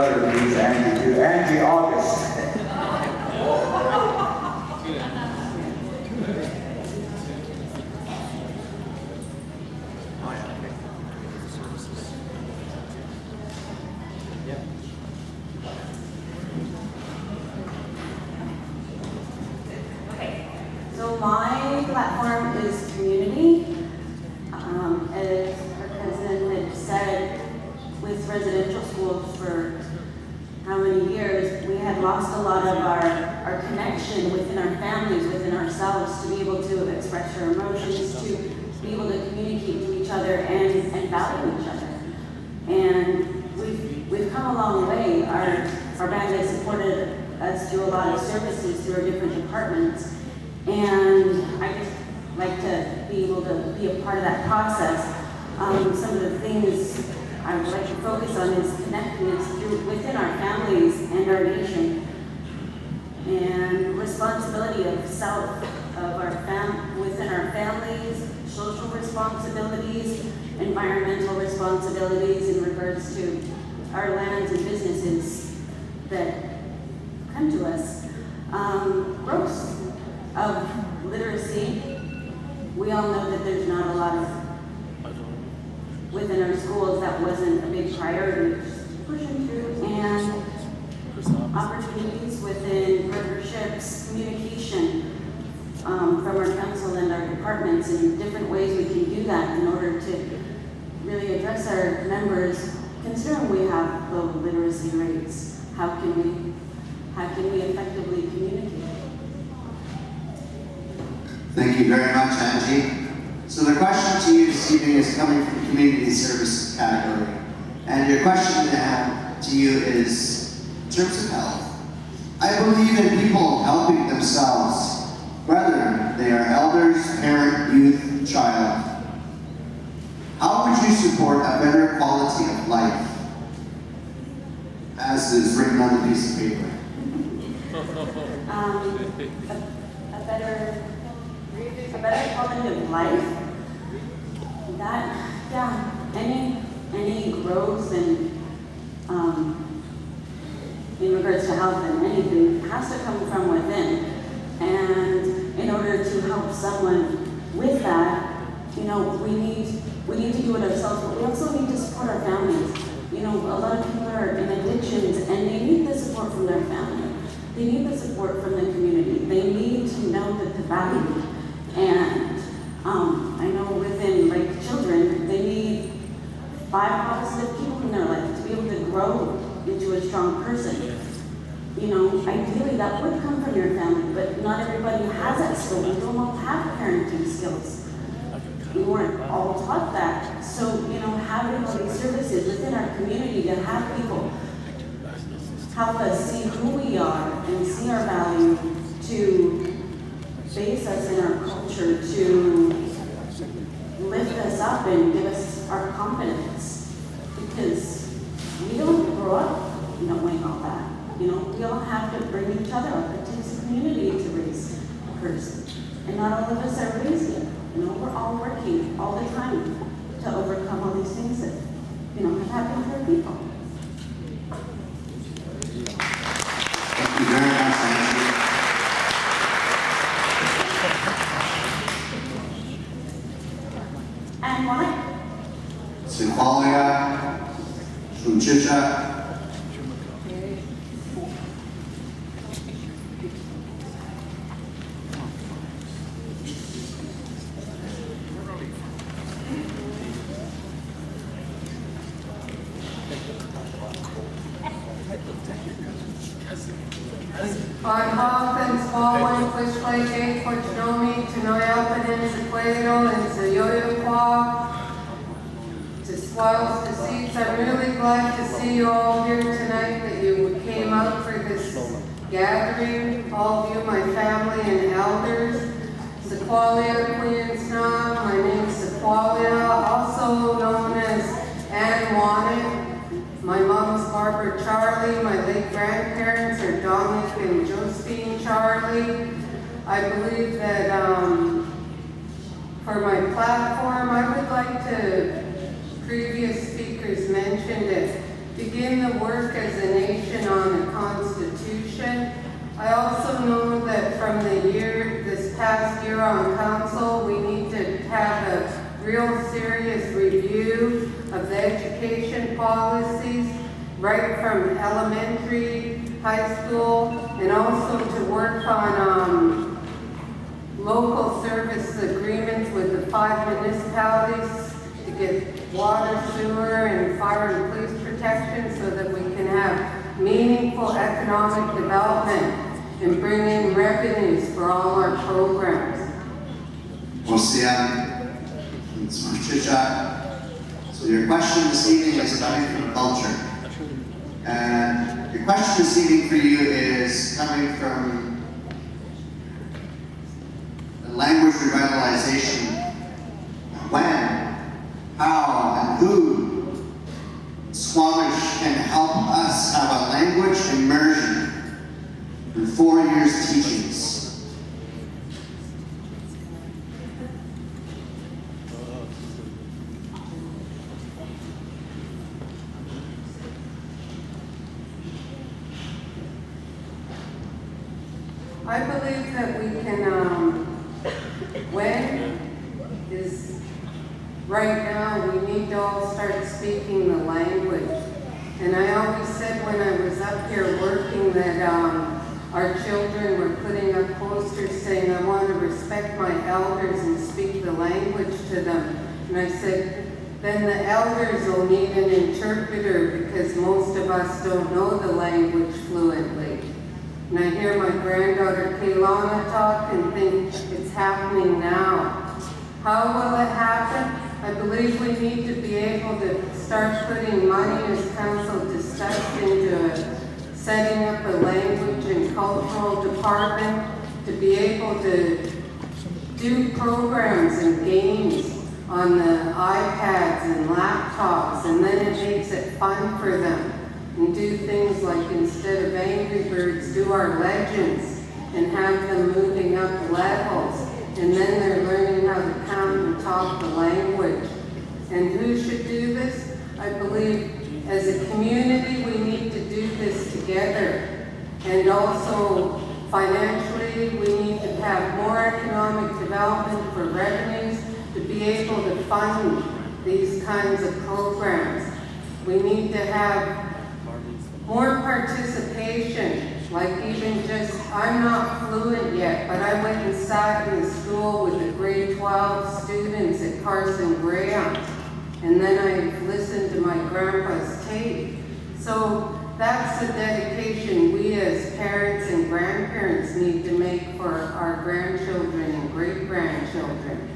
brother means Angie too. Angie August. So my platform is community. As our president had said, with residential schools for how many years, we had lost a lot of our connection within our families, within ourselves, to be able to express our emotions, to be able to communicate to each other and value each other. And we've come a long way. Our band has supported us through a lot of services through our different departments. And I just like to be able to be a part of that process. Some of the things I would like to focus on is connectedness within our families and our nation. And responsibility of self, of within our families, social responsibilities, environmental responsibilities in regards to our lands and businesses that come to us. Growth of literacy. We all know that there's not a lot of, within our schools, that wasn't a big priority. Pushing through, and opportunities within partnerships, communication from our council and our departments, and different ways we can do that in order to really address our members' concern. We have low literacy rates. How can we effectively communicate? Thank you very much, Angie. So the question to you this evening is coming from the community service category. And your question to you is, in terms of health, I believe in people helping themselves, whether they are elders, parent, youth, child. How would you support a better quality of life, as is written on the piece of paper? A better quality of life. Any growth and in regards to health and anything has to come from within. And in order to help someone with that, we need to do it ourselves, but we also need to support our families. A lot of people are in addictions and they need the support from their family. They need the support from the community. They need to know that the value. And I know within children, they need 5 positive people in their life to be able to grow into a strong person. Ideally that would come from your family, but not everybody has that skill. We don't all have parenting skills. We weren't all taught that. So, having all these services within our community to have people help us see who we are and see our value, to base us in our culture, to lift us up and give us our confidence. Because we don't grow up knowing all that. We all have to bring each other up. It takes a community to raise a person. And not all of us are raised yet. We're all working all the time to overcome all these things that, have happened to our people. Thank you very much, Angie. And why? Sequoia, Shuchicha. On Hawthorne, Swallowing, Fish Lake, Eight, Porchnomi, Tenoyapanin, Sequeiro, and Sayoyaqua, to Swells, to Seats. I'm really glad to see you all here tonight, that you came out for this gathering, all of you, my family and elders. Sequoia, Queensnaw, my name's Sequoia, also known as Ann Wannick. My mom's Barbara Charlie. My late grandparents are Dominic and Josephine Charlie. I believe that for my platform, I would like to, previous speakers mentioned that begin the work as a nation on the Constitution. I also know that from this past year on council, we need to have a real serious review of the education policies, right from elementary, high school, and also to work on local service agreements with the 5 municipalities to get water, sewer, and fire and police protection so that we can have meaningful economic development and bring in revenues for all our programs. We'll see it's more chit chat. So your question this evening is coming from culture. And your question this evening for you is coming from the language revitalization. When, how, and who Squamish can help us have a language immersion in 4 years teachings. I believe that we can, when is right now, we need to all start speaking the language. And I always said when I was up here working that our children were putting up posters saying, I want to respect my elders and speak the language to them. And I said, then the elders will need an interpreter because most of us don't know the language fluently. And I hear my granddaughter Kaylana talk and think it's happening now. How will it happen? I believe we need to be able to start putting money as council discussed into setting up a language and cultural department to be able to do programs and games on the iPads and laptops, and then it makes it fun for them. And do things like, instead of Angry Birds, do our legends and have them moving up levels. And then they're learning how to count and talk the language. And who should do this? I believe as a community we need to do this together. And also financially we need to have more economic development for revenues to be able to fund these kinds of programs. We need to have more participation, like even just, I'm not fluent yet, but I went and sat in the school with the grade 12 students at Carson Graham, and then I listened to my grandpa's tape. So that's the dedication we as parents and grandparents need to make for our grandchildren and great-grandchildren.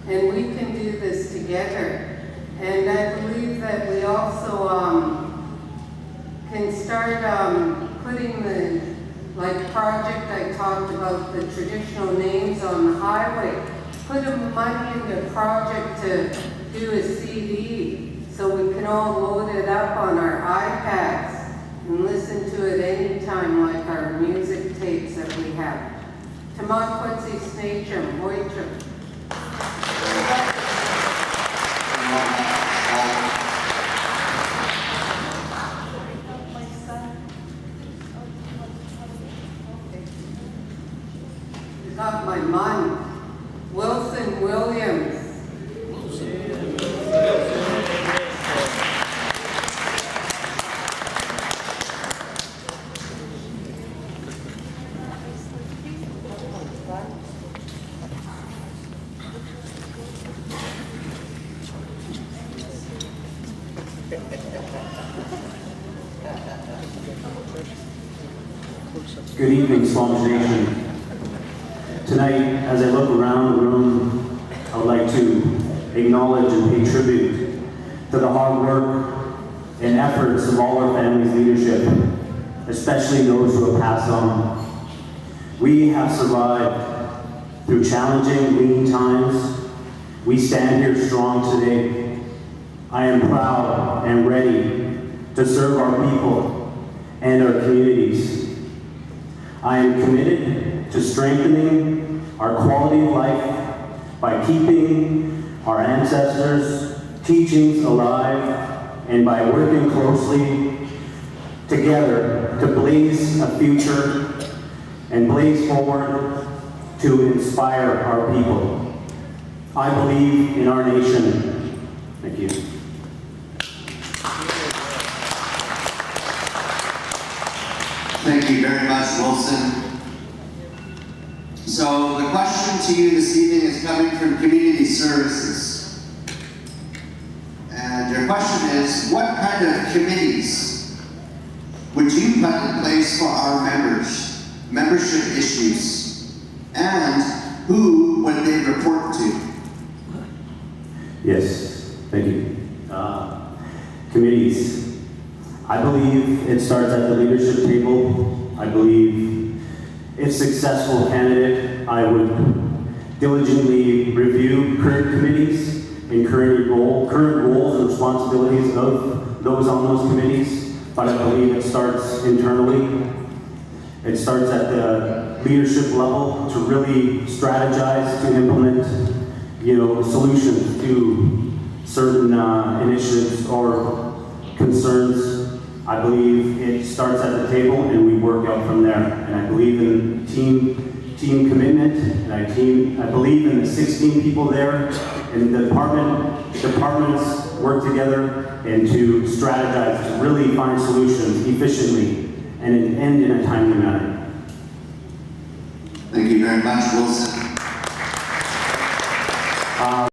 And we can do this together. And I believe that we also can start putting the, like project I talked about, the traditional names on the highway, put money into a project to do a CD so we can all load it up on our iPads and listen to it anytime, like our music tapes that we have. Tamakwatsi Snachum, Boychum. Got my mom, Wilson Williams. Good evening, Squamish Nation. Tonight, as I look around the room, I would like to acknowledge and pay tribute to the hard work and efforts of all our family's leadership, especially those who have passed on. We have survived through challenging, lean times. We stand here strong today. I am proud and ready to serve our people and our communities. I am committed to strengthening our quality of life by keeping our ancestors' teachings alive and by working closely together to blaze a future and blaze forward to inspire our people. I believe in our nation. Thank you. Thank you very much, Wilson. So the question to you this evening is coming from Community Services. And your question is, what kind of committees would you put in place for our members, membership issues, and who would they report to? Yes, thank you. Committees. I believe it starts at the leadership table. I believe if successful candidate, I would diligently review current committees and current roles and responsibilities of those on those committees. But I believe it starts internally. It starts at the leadership level to really strategize, to implement, solutions to certain initiatives or concerns. I believe it starts at the table and we work out from there. And I believe in team commitment, and I believe in the 16 people there, and the departments work together and to strategize, to really find solutions efficiently and end in a timely manner. Thank you very much, Wilson.